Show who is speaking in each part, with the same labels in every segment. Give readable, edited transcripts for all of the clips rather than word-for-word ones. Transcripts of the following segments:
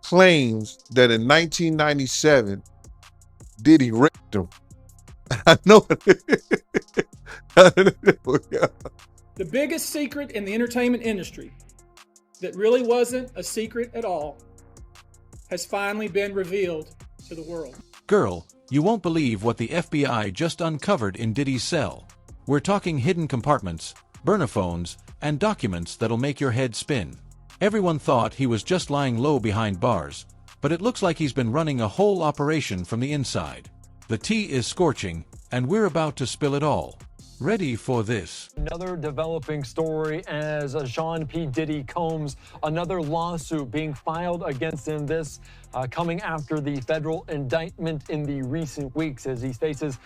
Speaker 1: claims that in 1997, Diddy raped him. I know it.
Speaker 2: The biggest secret in the entertainment industry that really wasn't a secret at all has finally been revealed to the world.
Speaker 3: Girl, you won't believe what the FBI just uncovered in Diddy's cell. We're talking hidden compartments, burnophones, and documents that'll make your head spin. Everyone thought he was just lying low behind bars, but it looks like he's been running a whole operation from the inside. The tea is scorching, and we're about to spill it all. Ready for this?
Speaker 4: Another developing story as Sean P. Diddy Combs, another lawsuit being filed against him. This coming after the federal indictment in the recent weeks as he faces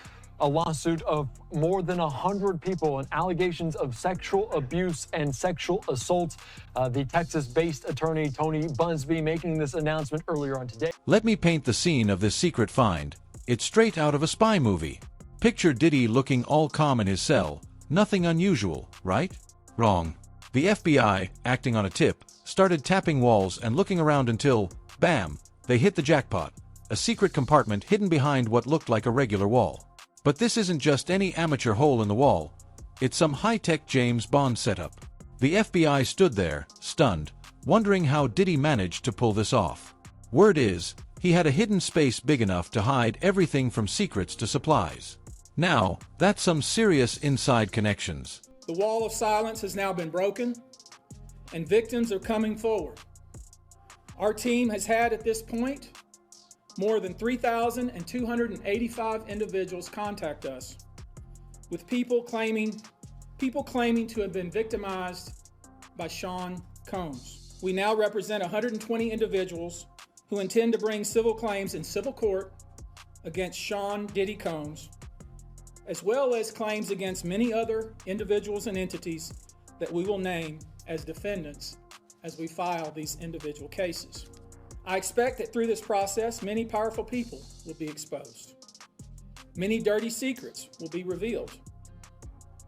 Speaker 4: a lawsuit of more than 100 people and allegations of sexual abuse and sexual assault. The Texas-based attorney Tony Busby making this announcement earlier on today.
Speaker 3: Let me paint the scene of this secret find. It's straight out of a spy movie. Picture Diddy looking all calm in his cell. Nothing unusual, right? Wrong. The FBI, acting on a tip, started tapping walls and looking around until, bam, they hit the jackpot. A secret compartment hidden behind what looked like a regular wall. But this isn't just any amateur hole in the wall. It's some high-tech James Bond setup. The FBI stood there, stunned, wondering how Diddy managed to pull this off. Word is, he had a hidden space big enough to hide everything from secrets to supplies. Now, that's some serious inside connections.
Speaker 2: The wall of silence has now been broken, and victims are coming forward. Our team has had at this point more than 3,285 individuals contact us, with people claiming to have been victimized by Sean Combs. We now represent 120 individuals who intend to bring civil claims in civil court against Sean Diddy Combs, as well as claims against many other individuals and entities that we will name as defendants as we file these individual cases. I expect that through this process, many powerful people will be exposed. Many dirty secrets will be revealed.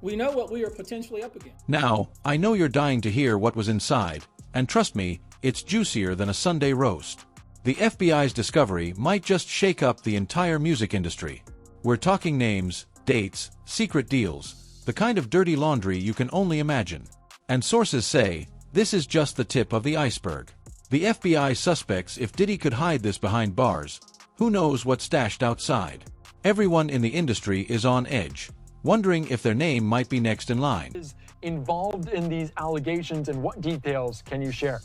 Speaker 2: We know what we are potentially up against.
Speaker 3: Now, I know you're dying to hear what was inside, and trust me, it's juicier than a Sunday roast. The FBI's discovery might just shake up the entire music industry. We're talking names, dates, secret deals, the kind of dirty laundry you can only imagine. And sources say, this is just the tip of the iceberg. The FBI suspects if Diddy could hide this behind bars, who knows what's stashed outside. Everyone in the industry is on edge, wondering if their name might be next in line.
Speaker 4: Is involved in these allegations, and what details can you share?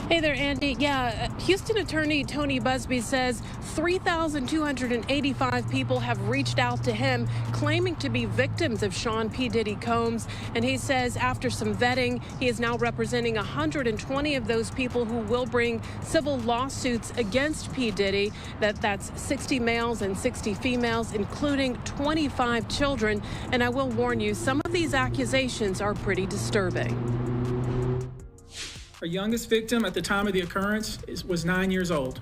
Speaker 5: Hey there, Andy. Yeah, Houston attorney Tony Busby says 3,285 people have reached out to him claiming to be victims of Sean P. Diddy Combs. And he says after some vetting, he is now representing 120 of those people who will bring civil lawsuits against P. Diddy. That's 60 males and 60 females, including 25 children. And I will warn you, some of these accusations are pretty disturbing.
Speaker 2: Our youngest victim at the time of the occurrence was 9 years old.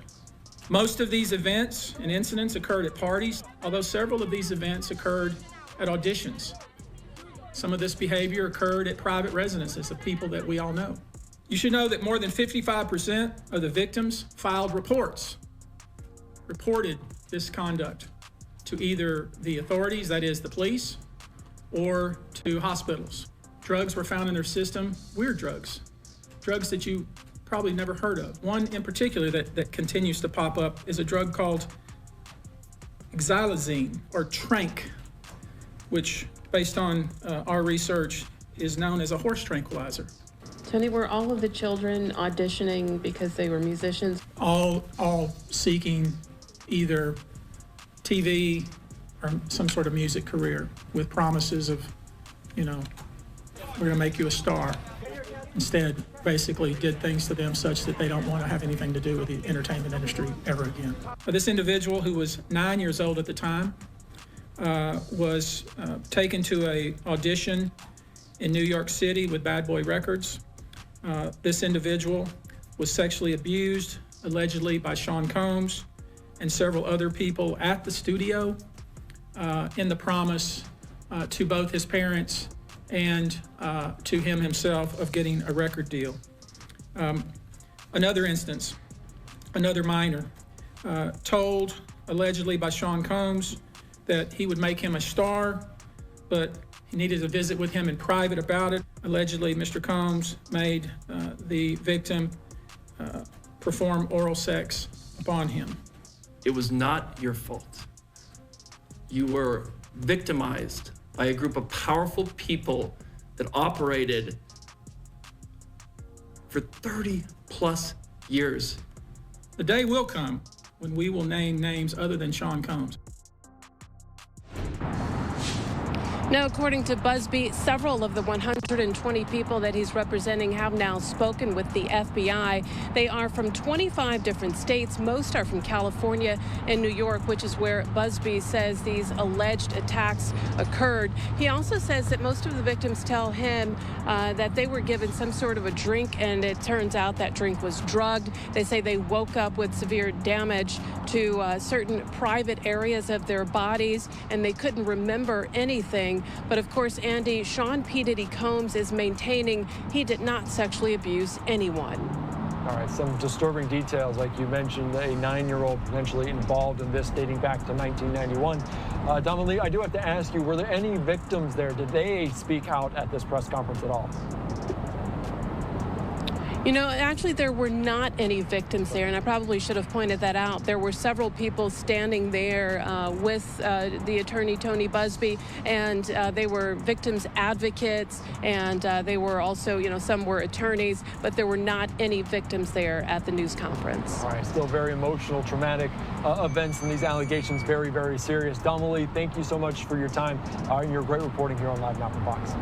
Speaker 2: Most of these events and incidents occurred at parties, although several of these events occurred at auditions. Some of this behavior occurred at private residences of people that we all know. You should know that more than 55% of the victims reported this conduct to either the authorities, that is the police, or to hospitals. Drugs were found in their system, weird drugs that you probably never heard of. One in particular that continues to pop up is a drug called xylazine, or trank, which, based on our research, is known as a horse tranquilizer.
Speaker 5: Tony, were all of the children auditioning because they were musicians?
Speaker 2: All seeking either TV or some sort of music career with promises of, we're gonna make you a star. Instead, basically did things to them such that they don't want to have anything to do with the entertainment industry ever again. This individual, who was 9 years old at the time, was taken to an audition in New York City with Bad Boy Records. This individual was sexually abused, allegedly by Sean Combs and several other people at the studio, in the promise to both his parents and to him himself of getting a record deal. Another instance, another minor, told allegedly by Sean Combs that he would make him a star, but he needed to visit with him in private about it. Allegedly, Mr. Combs made the victim perform oral sex upon him.
Speaker 6: It was not your fault. You were victimized by a group of powerful people that operated for 30 plus years.
Speaker 2: The day will come when we will name names other than Sean Combs.
Speaker 5: Now, according to Busby, several of the 120 people that he's representing have now spoken with the FBI. They are from 25 different states. Most are from California and New York, which is where Busby says these alleged attacks occurred. He also says that most of the victims tell him that they were given some sort of a drink, and it turns out that drink was drugged. They say they woke up with severe damage to certain private areas of their bodies, and they couldn't remember anything. But of course, Andy, Sean P. Diddy Combs is maintaining he did not sexually abuse anyone.
Speaker 4: All right, some disturbing details, like you mentioned, a 9-year-old potentially involved in this dating back to 1991. Dominique, I do have to ask you, were there any victims there? Did they speak out at this press conference at all?
Speaker 5: You know, actually, there were not any victims there, and I probably should have pointed that out. There were several people standing there with the attorney, Tony Busby, and they were victims advocates, and they were also, you know, some were attorneys, but there were not any victims there at the news conference.
Speaker 4: All right, still very emotional, traumatic events, and these allegations very, very serious. Dominique, thank you so much for your time and your great reporting here on Live Now from Fox.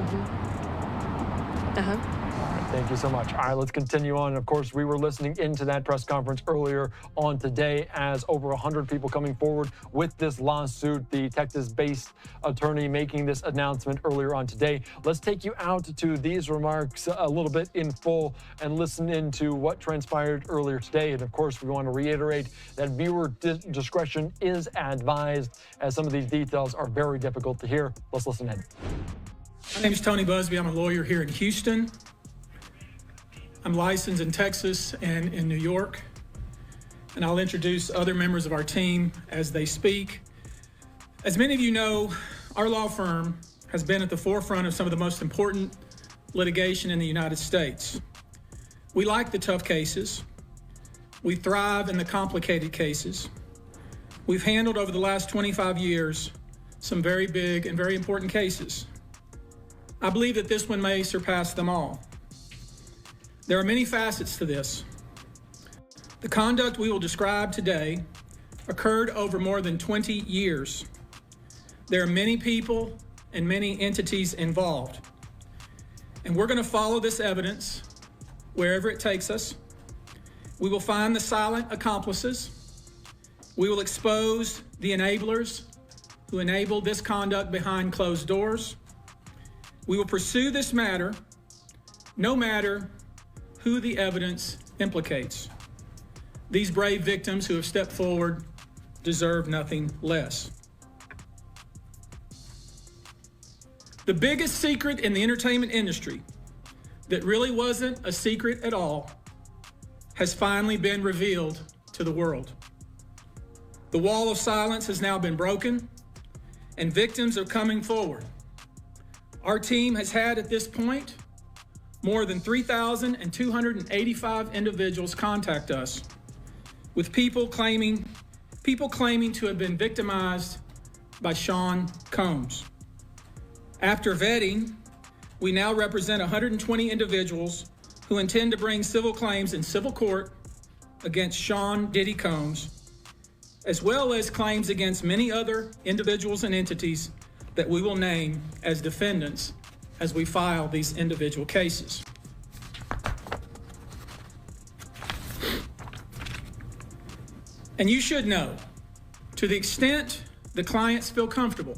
Speaker 4: Thank you so much. All right, let's continue on. Of course, we were listening into that press conference earlier on today as over 100 people coming forward with this lawsuit. The Texas-based attorney making this announcement earlier on today. Let's take you out to these remarks a little bit in full and listen into what transpired earlier today. And of course, we want to reiterate that viewer discretion is advised, as some of these details are very difficult to hear. Let's listen in.
Speaker 2: My name is Tony Busby. I'm a lawyer here in Houston. I'm licensed in Texas and in New York, and I'll introduce other members of our team as they speak. As many of you know, our law firm has been at the forefront of some of the most important litigation in the United States. We like the tough cases. We thrive in the complicated cases. We've handled over the last 25 years some very big and very important cases. I believe that this one may surpass them all. There are many facets to this. The conduct we will describe today occurred over more than 20 years. There are many people and many entities involved. And we're going to follow this evidence wherever it takes us. We will find the silent accomplices. We will expose the enablers who enabled this conduct behind closed doors. We will pursue this matter no matter who the evidence implicates. These brave victims who have stepped forward deserve nothing less. The biggest secret in the entertainment industry that really wasn't a secret at all has finally been revealed to the world. The wall of silence has now been broken, and victims are coming forward. Our team has had at this point more than 3,285 individuals contact us with people claiming to have been victimized by Sean Combs. After vetting, we now represent 120 individuals who intend to bring civil claims in civil court against Sean Diddy Combs, as well as claims against many other individuals and entities that we will name as defendants as we file these individual cases. And you should know, to the extent the clients feel comfortable,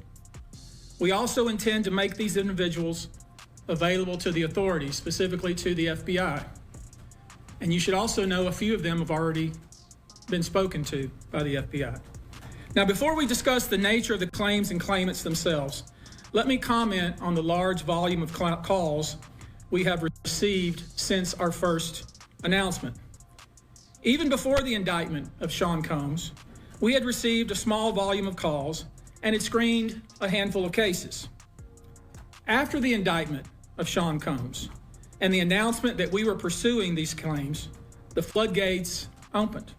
Speaker 2: we also intend to make these individuals available to the authorities, specifically to the FBI. And you should also know a few of them have already been spoken to by the FBI. Now, before we discuss the nature of the claims and claimants themselves, let me comment on the large volume of calls we have received since our first announcement. Even before the indictment of Sean Combs, we had received a small volume of calls and had screened a handful of cases. After the indictment of Sean Combs and the announcement that we were pursuing these claims, the floodgates opened.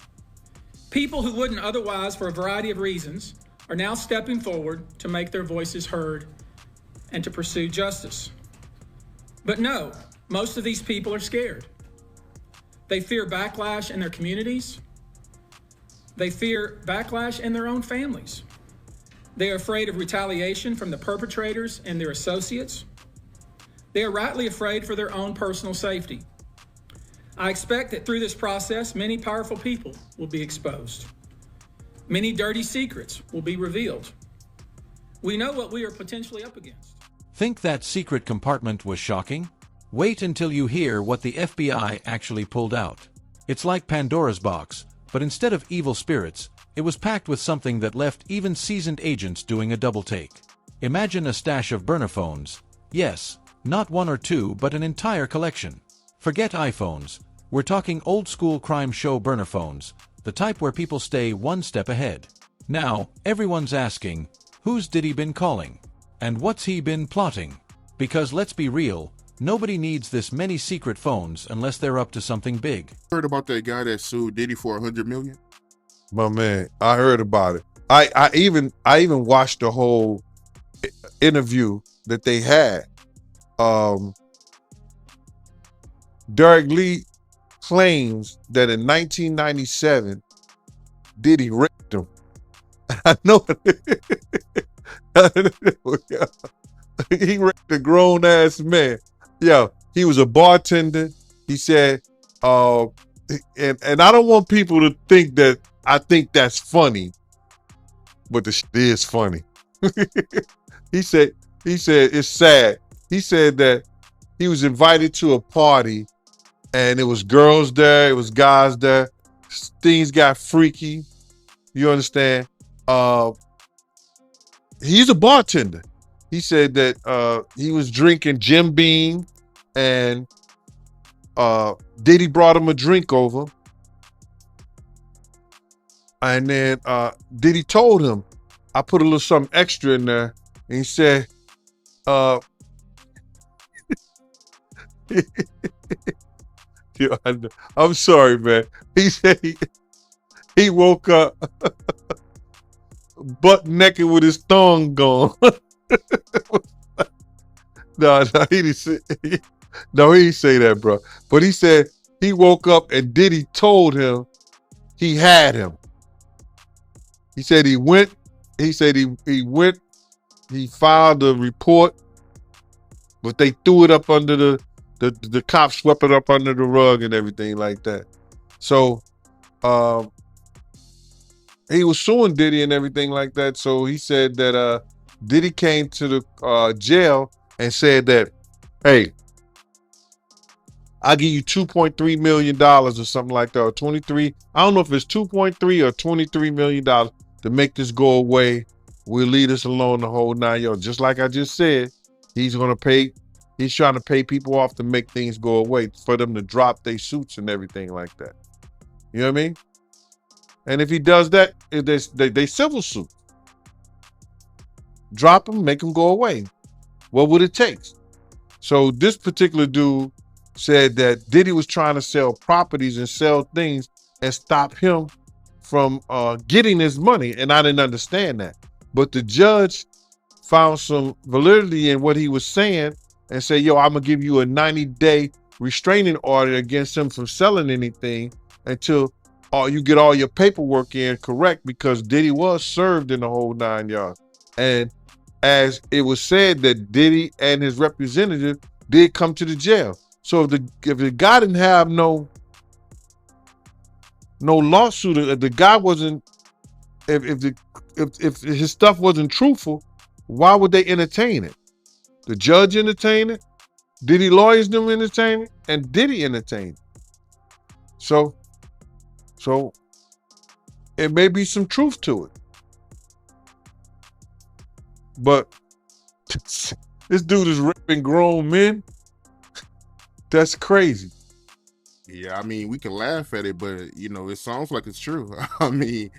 Speaker 2: People who wouldn't otherwise, for a variety of reasons, are now stepping forward to make their voices heard and to pursue justice. But no, most of these people are scared. They fear backlash in their communities. They fear backlash in their own families. They are afraid of retaliation from the perpetrators and their associates. They are rightly afraid for their own personal safety. I expect that through this process, many powerful people will be exposed. Many dirty secrets will be revealed. We know what we are potentially up against.
Speaker 3: Think that secret compartment was shocking? Wait until you hear what the FBI actually pulled out. It's like Pandora's box, but instead of evil spirits, it was packed with something that left even seasoned agents doing a double take. Imagine a stash of burner phones. Yes, not one or two, but an entire collection. Forget iPhones. We're talking old-school crime show burner phones, the type where people stay one step ahead. Now, everyone's asking, who's Diddy been calling? And what's he been plotting? Because let's be real, nobody needs this many secret phones unless they're up to something big.
Speaker 7: Heard about that guy that sued Diddy for $100 million?
Speaker 1: My man, I heard about it. I even watched the whole interview that they had. Derek Lee claims that in 1997, Diddy raped him. I know he raped a grown ass man. Yeah, he was a bartender. He said, and I don't want people to think that I think that's funny, but the shit is funny. He said it's sad. He said that he was invited to a party and it was girls there, it was guys there. Things got freaky. You understand? He's a bartender. He said that he was drinking Jim Beam and Diddy brought him a drink over. And then Diddy told him, I put a little something extra in there. And he said, I'm sorry, man. He said he woke up butt naked with his thong gone. No, he didn't say that, bro. But he said he woke up and Diddy told him he had him. He said he went, he filed a report, but they threw it up under the cops swept it up under the rug and everything like that. So he was suing Diddy and everything like that. So he said that Diddy came to the jail and said that, hey, I'll give you $2.3 million or something like that, or 23. I don't know if it's 2.3 or $23 million to make this go away. We'll leave this alone the whole 9 yards. Just like I just said, he's trying to pay people off to make things go away, for them to drop their suits and everything like that. You know what I mean? And if he does that, they civil suit. Drop them, make them go away. What would it take? So this particular dude said that Diddy was trying to sell properties and sell things and stop him from getting his money. And I didn't understand that. But the judge found some validity in what he was saying and said, yo, I'm going to give you a 90-day restraining order against him from selling anything until you get all your paperwork in correct, because Diddy was served in the whole 9 yards. And as it was said that Diddy and his representative did come to the jail. So if the guy didn't have no lawsuit, if the guy wasn't, if his stuff wasn't truthful, why would they entertain it? The judge entertained it, Diddy lawyers them entertain it, and Diddy entertained it. So it may be some truth to it. But this dude is raping grown men. That's crazy.
Speaker 7: Yeah, I mean, we can laugh at it, but you know, it sounds like it's true. I mean,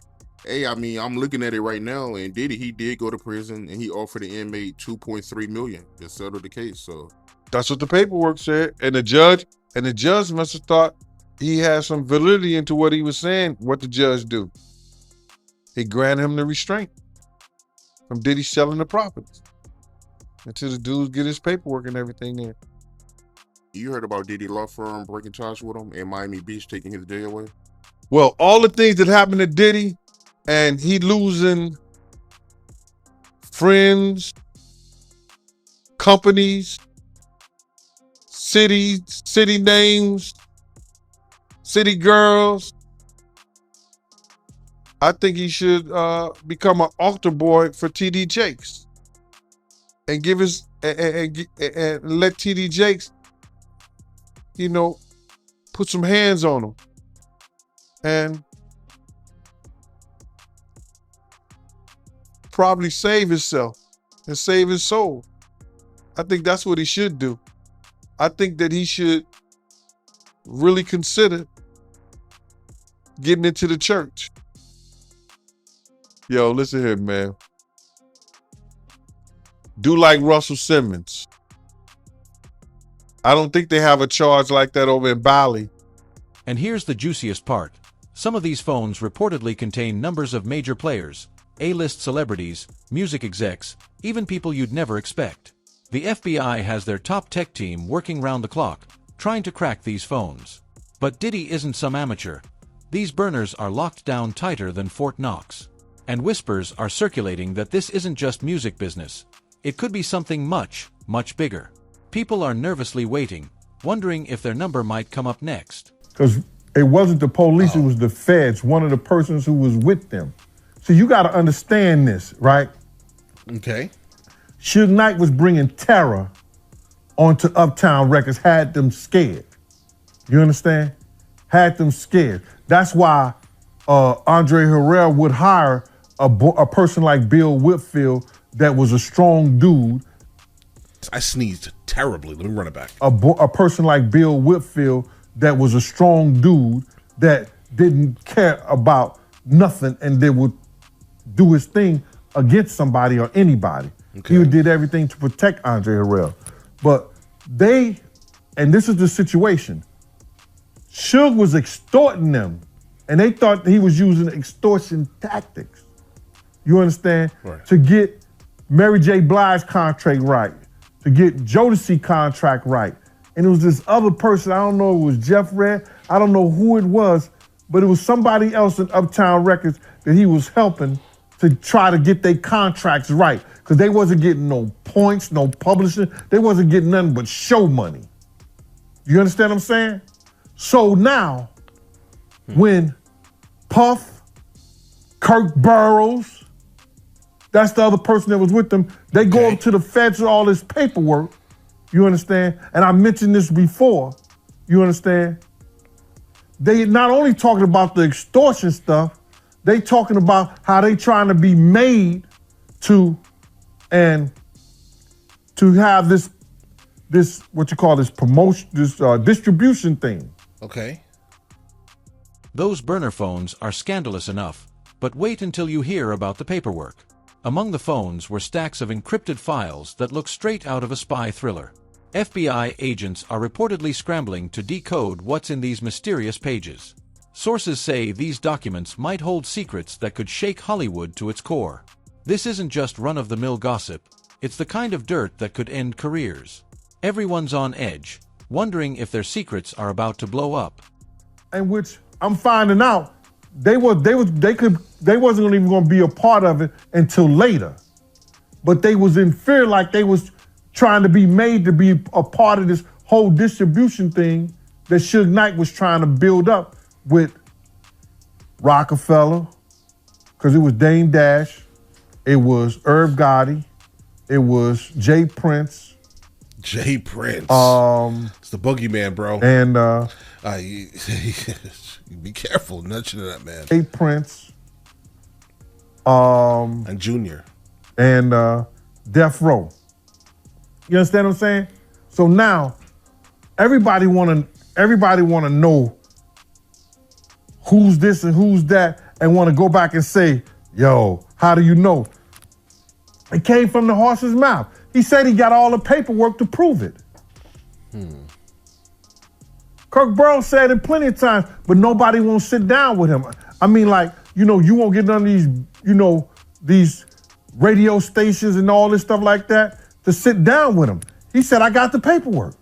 Speaker 7: hey, I mean, I'm looking at it right now, and he did go to prison, and he offered the inmate 2.3 million to settle the case. So
Speaker 1: That's what the paperwork said. And the judge must have thought he had some validity into what he was saying. What the judge do? He granted him the restraint from Diddy selling the properties until the dudes get his paperwork and everything in.
Speaker 7: you heard about Diddy law firm breaking charge with him and Miami Beach taking his day away?
Speaker 1: Well, all the things that happened to Diddy and he losing friends, companies, cities, city names, city girls. I think he should become an altar boy for TD Jakes and give his and let TD Jakes, you know, put some hands on him and probably save himself and save his soul. I think that's what he should do. I think that he should really consider getting into the church. Yo, listen here, man. Do like Russell Simmons. I don't think they have a charge like that over in Bali.
Speaker 3: And here's the juiciest part. Some of these phones reportedly contain numbers of major players, A-list celebrities, music execs, even people you'd never expect. The FBI has their top tech team working round the clock, trying to crack these phones. But Diddy isn't some amateur. These burners are locked down tighter than Fort Knox. And whispers are circulating that this isn't just music business. It could be something much, much bigger. People are nervously waiting, wondering if their number might come up next.
Speaker 8: Because it wasn't the police, it was the feds, one of the persons who was with them. So you got to understand this, right?
Speaker 9: Okay.
Speaker 8: Suge Knight was bringing terror onto Uptown Records, had them scared. You understand? Had them scared. That's why Andre Harrell would hire a person like Bill Whitfield that was a strong dude.
Speaker 9: I sneezed terribly. Let me run it back.
Speaker 8: A person like Bill Whitfield that was a strong dude that didn't care about nothing and that would do his thing against somebody or anybody. Okay. He did everything to protect Andre Harrell. But and this is the situation, Suge was extorting them and they thought he was using extortion tactics. You understand? Right. To get Mary J. Blige's contract right, to get Jodeci contract right. And it was this other person, I don't know, it was Jeff Red, I don't know who it was, but it was somebody else in Uptown Records that he was helping to try to get their contracts right. Because they wasn't getting no points, no publishing, they wasn't getting nothing but show money. You understand what I'm saying? So now, when Puff, Kirk Burroughs, that's the other person that was with them, they go up to the feds with all this paperwork, you understand? And I mentioned this before, you understand? They not only talking about the extortion stuff, they talking about how they trying to be made to have this what you call this promotion, this distribution thing.
Speaker 9: Okay.
Speaker 3: Those burner phones are scandalous enough, but wait until you hear about the paperwork. Among the phones were stacks of encrypted files that look straight out of a spy thriller. FBI agents are reportedly scrambling to decode what's in these mysterious pages. Sources say these documents might hold secrets that could shake Hollywood to its core. This isn't just run-of-the-mill gossip, it's the kind of dirt that could end careers. Everyone's on edge, wondering if their secrets are about to blow up.
Speaker 8: And which I'm finding out, they wasn't even gonna be a part of it until later. But they was in fear, like they was trying to be made to be a part of this whole distribution thing that Suge Knight was trying to build up with Rockefeller, because it was Dame Dash, it was Irv Gotti, it was Jay Prince.
Speaker 9: Jay Prince. It's the boogeyman, bro.
Speaker 8: And
Speaker 9: be careful, nothing to that man.
Speaker 8: Jay Prince.
Speaker 9: And Junior.
Speaker 8: And Death Row. You understand what I'm saying? So now everybody wanna everybody want to know who's this and who's that and want to go back and say, yo, how do you know? It came from the horse's mouth. He said he got all the paperwork to prove it. Kirk Burrows said it plenty of times, but nobody won't sit down with him. I mean, like, you won't get none of these, these radio stations and all this stuff like that to sit down with him. He said, I got the paperwork.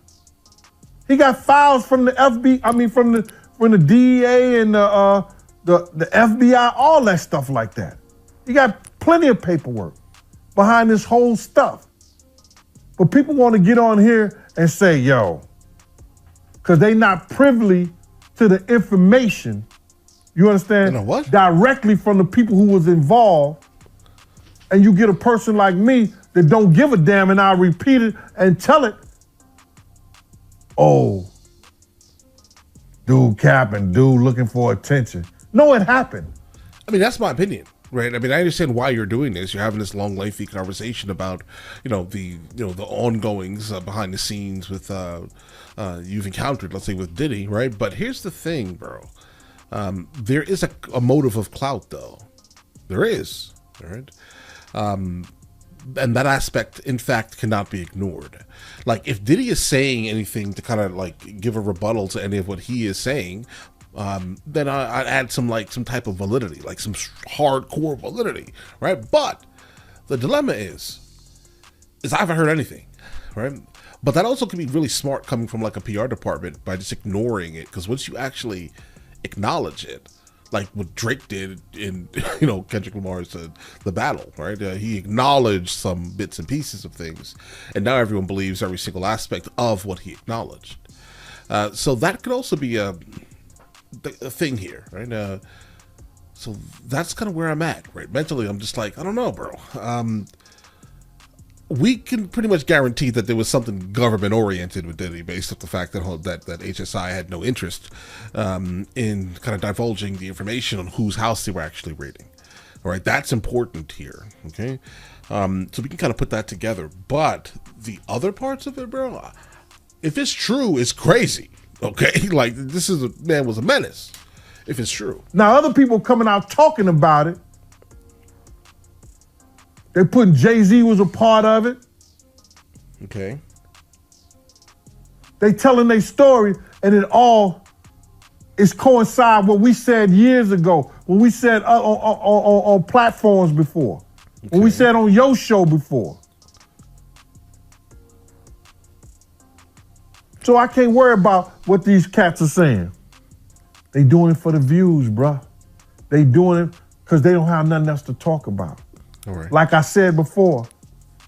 Speaker 8: He got files from the from the DEA and the FBI, all that stuff like that. He got plenty of paperwork behind this whole stuff. But people want to get on here and say, yo, because they not privy to the information, you understand?
Speaker 9: You know what?
Speaker 8: Directly from the people who was involved. And you get a person like me that don't give a damn, and I repeat it and tell it. Oh, dude capping, dude looking for attention. No, it happened.
Speaker 9: I mean, that's my opinion, right? I mean, I understand why you're doing this. You're having this long, lengthy conversation about, the ongoings behind the scenes with you've encountered, let's say, with Diddy, right? But here's the thing, bro. There is a motive of clout, though. There is, all right? And that aspect, in fact, cannot be ignored. Like, if Diddy is saying anything to kind of like give a rebuttal to any of what he is saying, then I'd add some type of validity, like some hardcore validity, right? But the dilemma is I haven't heard anything, right? But that also can be really smart coming from like a PR department by just ignoring it, because once you actually acknowledge it, like what Drake did in, Kendrick Lamar's The Battle, right? He acknowledged some bits and pieces of things, and now everyone believes every single aspect of what he acknowledged. So that could also be a thing here, right? So that's kind of where I'm at, right? Mentally, I'm just like, I don't know, bro. We can pretty much guarantee that there was something government-oriented with Diddy, based off the fact that HSI had no interest in kind of divulging the information on whose house they were actually raiding. All right, that's important here, okay? So we can kind of put that together. But the other parts of it, bro, if it's true, it's crazy, okay? Like, man was a menace, if it's true.
Speaker 8: Now, other people coming out talking about it, they putting Jay-Z was a part of it.
Speaker 9: Okay.
Speaker 8: They telling their story, and it all is coincide what we said years ago, when we said on platforms before, when we said on your show before. So I can't worry about what these cats are saying. They doing it for the views, bruh. They doing it because they don't have nothing else to talk about.
Speaker 9: All right.
Speaker 8: Like I said before,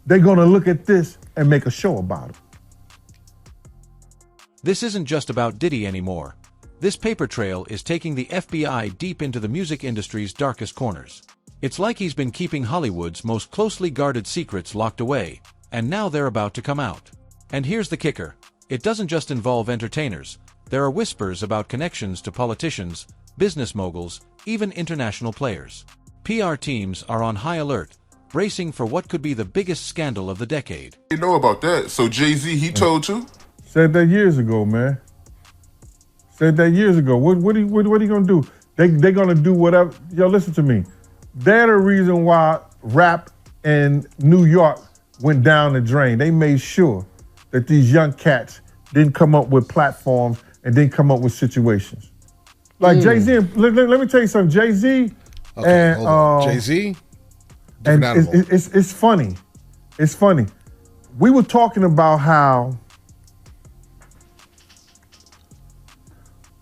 Speaker 8: they're going to look at this and make a show about it.
Speaker 3: This isn't just about Diddy anymore. This paper trail is taking the FBI deep into the music industry's darkest corners. It's like he's been keeping Hollywood's most closely guarded secrets locked away, and now they're about to come out. And here's the kicker. It doesn't just involve entertainers. There are whispers about connections to politicians, business moguls, even international players. PR teams are on high alert, bracing for what could be the biggest scandal of the decade.
Speaker 7: You know about that. So Jay-Z, he told too?
Speaker 8: Said that years ago, man. Said that years ago. What are you gonna do? They're gonna do whatever. Yo, listen to me. They're the reason why rap in New York went down the drain. They made sure that these young cats didn't come up with platforms and didn't come up with situations. Like Jay-Z, let me tell you something. Jay-Z.
Speaker 9: Okay, hold on. Jay-Z?
Speaker 8: And it's funny. It's funny. We were talking about how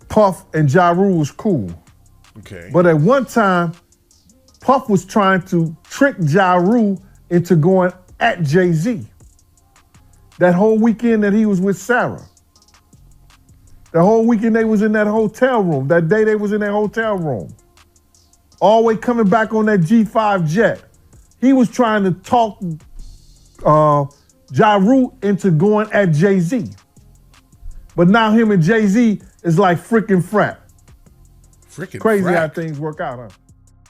Speaker 8: Puff and Ja Rule was cool.
Speaker 9: Okay.
Speaker 8: But at one time, Puff was trying to trick Ja Rule into going at Jay-Z. That whole weekend that he was with Sarah. The whole weekend they was in that hotel room. That day they was in that hotel room. All the way coming back on that G5 jet. He was trying to talk Ja Rule into going at Jay-Z. But now him and Jay-Z is like freaking frat. Crazy how things work out, huh?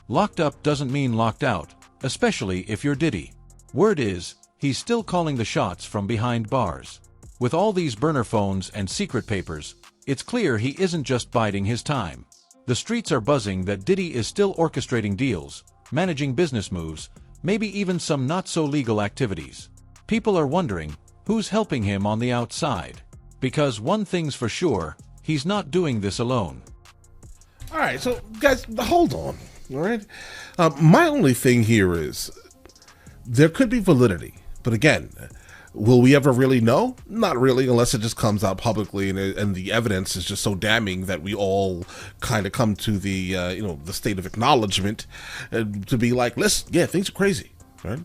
Speaker 3: Locked up doesn't mean locked out, especially if you're Diddy. Word is, he's still calling the shots from behind bars. With all these burner phones and secret papers, It's clear he isn't just biding his time. The streets are buzzing that Diddy is still orchestrating deals, managing business moves, maybe even some not-so-legal activities. People are wondering, who's helping him on the outside? Because one thing's for sure, he's not doing this alone.
Speaker 9: All right, so guys, hold on. All right, my only thing here is there could be validity, but again, will we ever really know? Not really, unless it just comes out publicly and the evidence is just so damning that we all kind of come to the the state of acknowledgement to be like, listen, yeah, things are crazy. Right?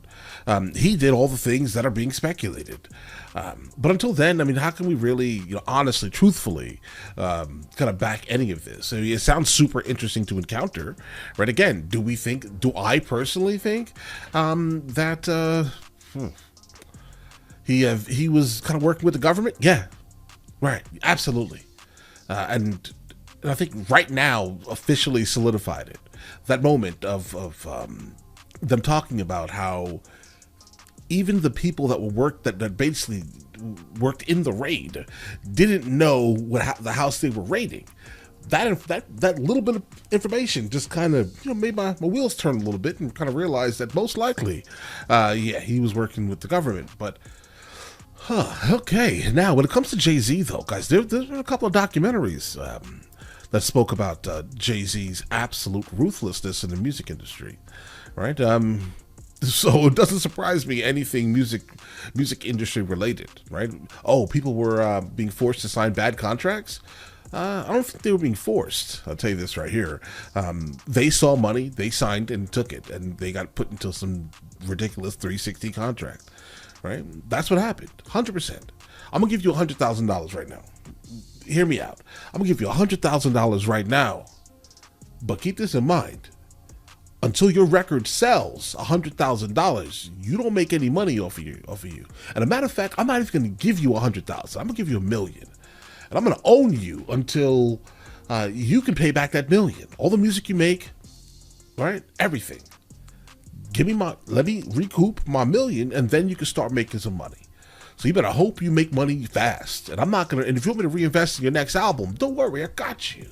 Speaker 9: He did all the things that are being speculated. But until then, I mean, how can we really, honestly, truthfully, kind of back any of this? I mean, it sounds super interesting to encounter, right? Again, do I personally think that he was kind of working with the government? Yeah, right, absolutely. And I think right now officially solidified it. That moment of them talking about how even the people that basically worked in the raid didn't know the house they were raiding. That little bit of information just kind of made my wheels turn a little bit and kind of realized that most likely, he was working with the government. But okay, now when it comes to Jay-Z though, guys, there's been a couple of documentaries that spoke about Jay-Z's absolute ruthlessness in the music industry. Right, so it doesn't surprise me anything music industry related. Right? Oh, people were being forced to sign bad contracts. I don't think they were being forced. I'll tell you this right here. They saw money, they signed and took it, and they got put into some ridiculous 360 contract. Right? That's what happened. 100%. I'm gonna give you $100,000 right now. Hear me out. I'm gonna give you $100,000 right now, but keep this in mind. Until your record sells $100,000, you don't make any money off of you. And a matter of fact, I'm not even going to give you $100,000. I'm going to give you $1 million, and I'm going to own you until you can pay back that $1 million. All the music you make, right? Everything. Let me recoup my $1 million, and then you can start making some money. So you better hope you make money fast. And I'm not gonna. And if you want me to reinvest in your next album, don't worry, I got you.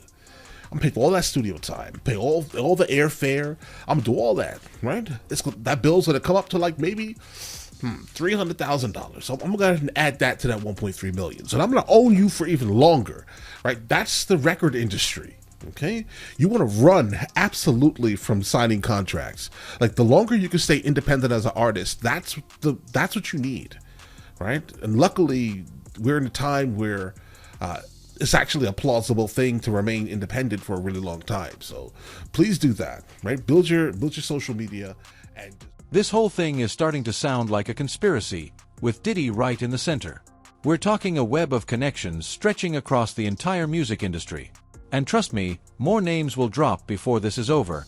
Speaker 9: I'm paying for all that studio time, pay all the airfare. I'm gonna do all that, right? That bill's gonna come up to like maybe $300,000. So I'm gonna go ahead and add that to that 1.3 million. So I'm gonna own you for even longer, right? That's the record industry. Okay, you want to run absolutely from signing contracts. Like the longer you can stay independent as an artist, that's what you need, right? And luckily, we're in a time where it's actually a plausible thing to remain independent for a really long time. So please do that, right? Build your social media. And
Speaker 3: this whole thing is starting to sound like a conspiracy, with Diddy right in the center. We're talking a web of connections stretching across the entire music industry. And trust me, more names will drop before this is over.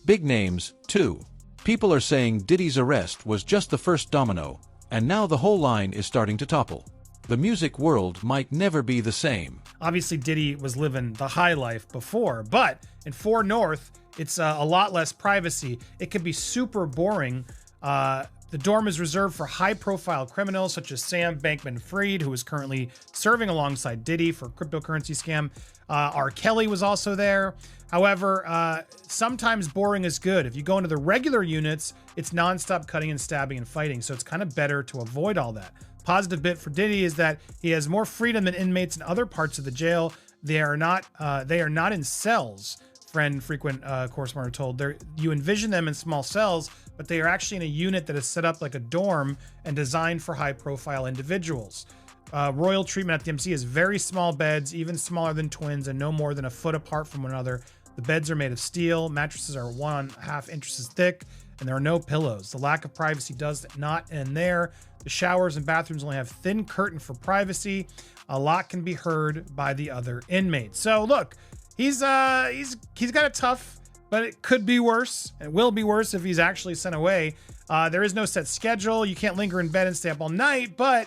Speaker 3: Big names, too. People are saying Diddy's arrest was just the first domino, and now the whole line is starting to topple. The music world might never be the same.
Speaker 10: Obviously, Diddy was living the high life before, but in 4 North, it's a lot less privacy. It can be super boring. The dorm is reserved for high-profile criminals such as Sam Bankman-Fried, who is currently serving alongside Diddy for a cryptocurrency scam. R. Kelly was also there. However, sometimes boring is good. If you go into the regular units, it's nonstop cutting and stabbing and fighting, so it's kind of better to avoid all that. Positive bit for Diddy is that he has more freedom than inmates in other parts of the jail. They are not in cells. Friend frequent correspondent told. You envision them in small cells, but they are actually in a unit that is set up like a dorm and designed for high-profile individuals. Royal treatment at the MC is very small beds, even smaller than twins, and no more than a foot apart from one another. The beds are made of steel. Mattresses are 1.5 inches thick, and there are no pillows. The lack of privacy does not end there. The showers and bathrooms only have thin curtain for privacy. A lot can be heard by the other inmates. So look, he's got it tough, but it could be worse. It will be worse if he's actually sent away. There is no set schedule. You can't linger in bed and stay up all night, but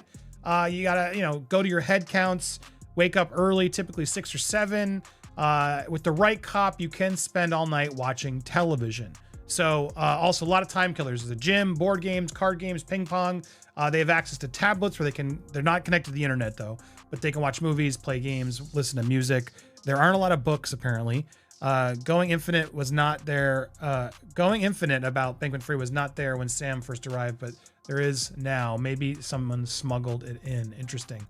Speaker 10: you gotta, go to your head counts, wake up early, typically 6 or 7. With the right cop, you can spend all night watching television. So also a lot of time killers. There's a gym, board games, card games, ping pong. They have access to tablets where they're not connected to the internet though, but they can watch movies, play games, listen to music. There aren't a lot of books apparently. Going Infinite was not there. Going Infinite about Bankman-Free was not there when Sam first arrived, but there is now. Maybe someone smuggled it in. Interesting.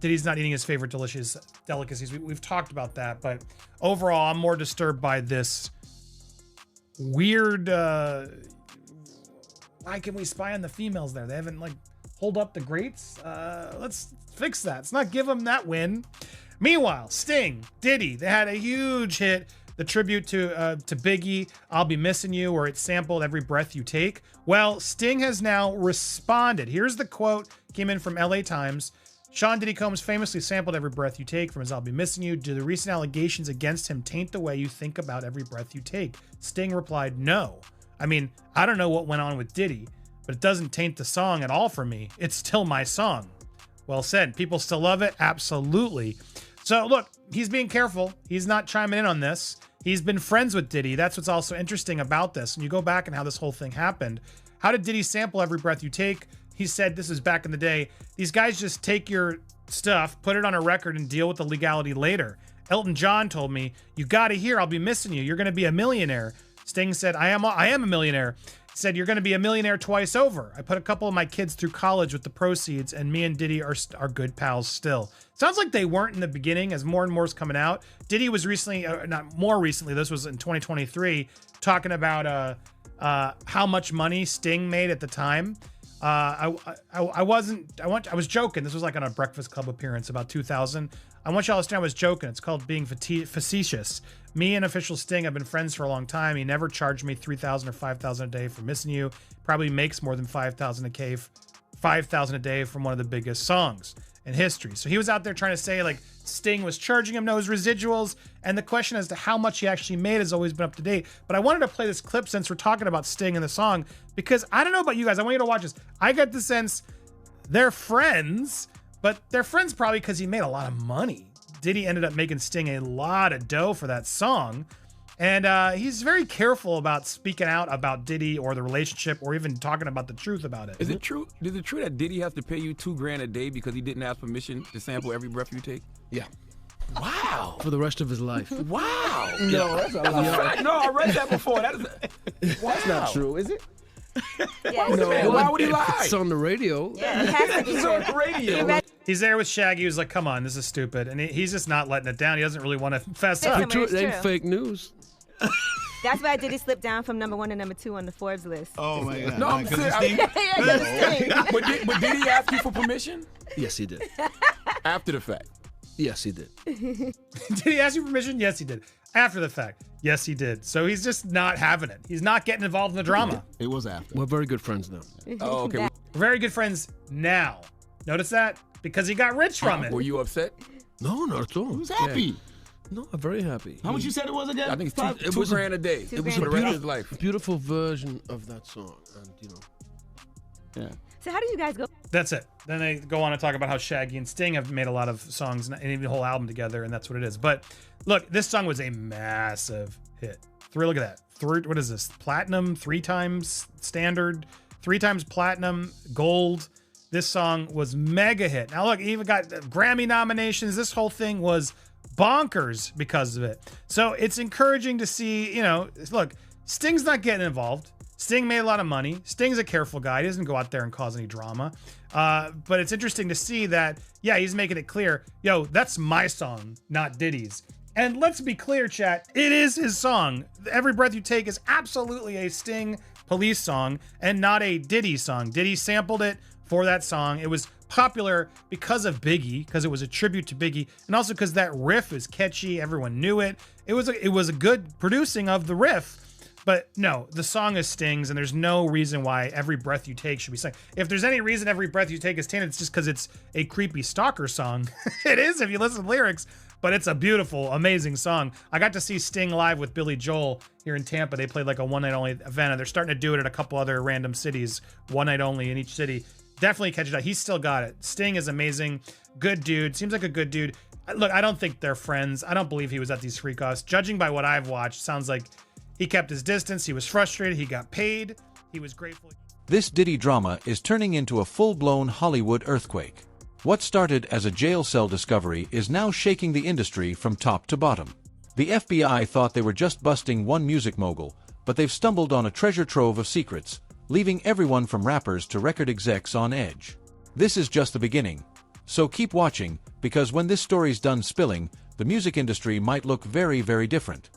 Speaker 10: Diddy's not eating his favorite delicious delicacies. We've talked about that, but overall, I'm more disturbed by this weird. Why can we spy on the females there? They haven't hold up the greats. Let's fix that. Let's not give them that win. Meanwhile, Sting, Diddy, they had a huge hit. The tribute to Biggie, "I'll Be Missing You," where it sampled "Every Breath You Take." Well, Sting has now responded. Here's the quote, came in from LA Times. Sean Diddy Combs famously sampled "Every Breath You Take" from his "I'll Be Missing You." Do the recent allegations against him taint the way you think about every breath you take? Sting replied, no. I mean, I don't know what went on with Diddy, but it doesn't taint the song at all for me. It's still my song. Well said. People still love it? Absolutely. So look, he's being careful. He's not chiming in on this. He's been friends with Diddy. That's what's also interesting about this. And you go back and how this whole thing happened. How did Diddy sample "Every Breath You Take"? He said, this is back in the day, these guys just take your stuff, put it on a record, and deal with the legality later. Elton John told me, "You gotta hear, I'll be missing you. You're gonna be a millionaire." Sting said, I am a millionaire. He said, "You're gonna be a millionaire twice over. I put a couple of my kids through college with the proceeds, and me and Diddy are good pals still." Sounds like they weren't in the beginning, as more and more is coming out. Diddy was recently, not more recently, this was in 2023, talking about how much money Sting made at the time. I was joking. This was like on a Breakfast Club appearance about 2000. I want y'all to understand I was joking. It's called being facetious. Me and official Sting have been friends for a long time. He never charged me $3,000 or $5,000 a day for Missing You. Probably makes more than $5,000 a day from one of the biggest songs in history. So he was out there trying to say Sting was charging him his residuals, and the question as to how much he actually made has always been up to date. But I wanted to play this clip since we're talking about Sting and the song, because I don't know about you guys. I want you to watch this. I get the sense they're friends, but they're friends probably because he made a lot of money. Diddy ended up making Sting a lot of dough for that song. And he's very careful about speaking out about Diddy or the relationship or even talking about the truth about it.
Speaker 11: Is it true that Diddy has to pay you $2,000 a day because he didn't ask permission to sample "Every Breath You Take"?
Speaker 12: Yeah.
Speaker 11: Wow.
Speaker 12: For the rest of his life.
Speaker 11: Wow.
Speaker 12: No,
Speaker 11: that's a fact. No, I read that before. Wow.
Speaker 12: That's not true, is it?
Speaker 11: Why would he lie?
Speaker 12: It's on the radio.
Speaker 13: Yeah, it has to be
Speaker 11: It's on the radio.
Speaker 10: He's there with Shaggy. He was like, come on, this is stupid. And he's just not letting it down. He doesn't really want to fess up.
Speaker 12: It ain't fake news.
Speaker 13: That's why Diddy slipped down from number 1 to number 2 on the Forbes list.
Speaker 11: Oh my God. No, I'm serious. But did he ask you for permission?
Speaker 12: Yes, he did.
Speaker 11: After the fact?
Speaker 12: Yes, he did.
Speaker 10: Did he ask you permission? Yes, he did. After the fact? Yes, he did. So he's just not having it. He's not getting involved in the drama.
Speaker 11: It was after.
Speaker 12: We're very good friends now.
Speaker 11: Oh, okay.
Speaker 10: We're very good friends now. Notice that? Because he got rich from it.
Speaker 11: Were you upset?
Speaker 12: No, not at all.
Speaker 11: He was happy.
Speaker 12: Yeah. No, I'm very happy.
Speaker 11: How much you said it was again? I think it's $2,000 a day.
Speaker 12: It was a beautiful version of that song, and
Speaker 11: Yeah.
Speaker 13: So how did you guys go?
Speaker 10: That's it. Then they go on to talk about how Shaggy and Sting have made a lot of songs and even a whole album together, and that's what it is. But look, this song was a massive hit. Look at that. What is this? Platinum, 3 times standard, 3 times platinum, gold. This song was mega hit. Now look, he even got Grammy nominations. This whole thing was bonkers because of it. So it's encouraging to see, look, Sting's not getting involved. Sting made a lot of money. Sting's a careful guy. He doesn't go out there and cause any drama. But it's interesting to see that, yeah, he's making it clear, yo, that's my song, not Diddy's. And let's be clear, chat, it is his song. Every Breath You Take is absolutely a Sting Police song and not a Diddy song. Diddy sampled it for that song. It was popular because of Biggie, because it was a tribute to Biggie, and also because that riff is catchy. Everyone knew it. It was a good producing of the riff. But no, the song is Sting's, and there's no reason why Every Breath You Take should be sung. If there's any reason Every Breath You Take is tainted, it's just because it's a creepy stalker song. It is if you listen to the lyrics, but it's a beautiful, amazing song. I got to see Sting live with Billy Joel here in Tampa. They played like a one-night-only event, and they're starting to do it at a couple other random cities, one night only in each city. Definitely catch it out. He's still got it. Sting is amazing. Good dude. Seems like a good dude. Look, I don't think they're friends. I don't believe he was at these freak-offs. Judging by what I've watched, sounds like He kept his distance. He was frustrated. He got paid. He was grateful.
Speaker 3: This Diddy drama is turning into a full-blown Hollywood earthquake. What started as a jail cell discovery is now shaking the industry from top to bottom. The FBI thought they were just busting one music mogul, but they've stumbled on a treasure trove of secrets, leaving everyone from rappers to record execs on edge. This is just the beginning. So keep watching, because when this story's done spilling, the music industry might look very, very different.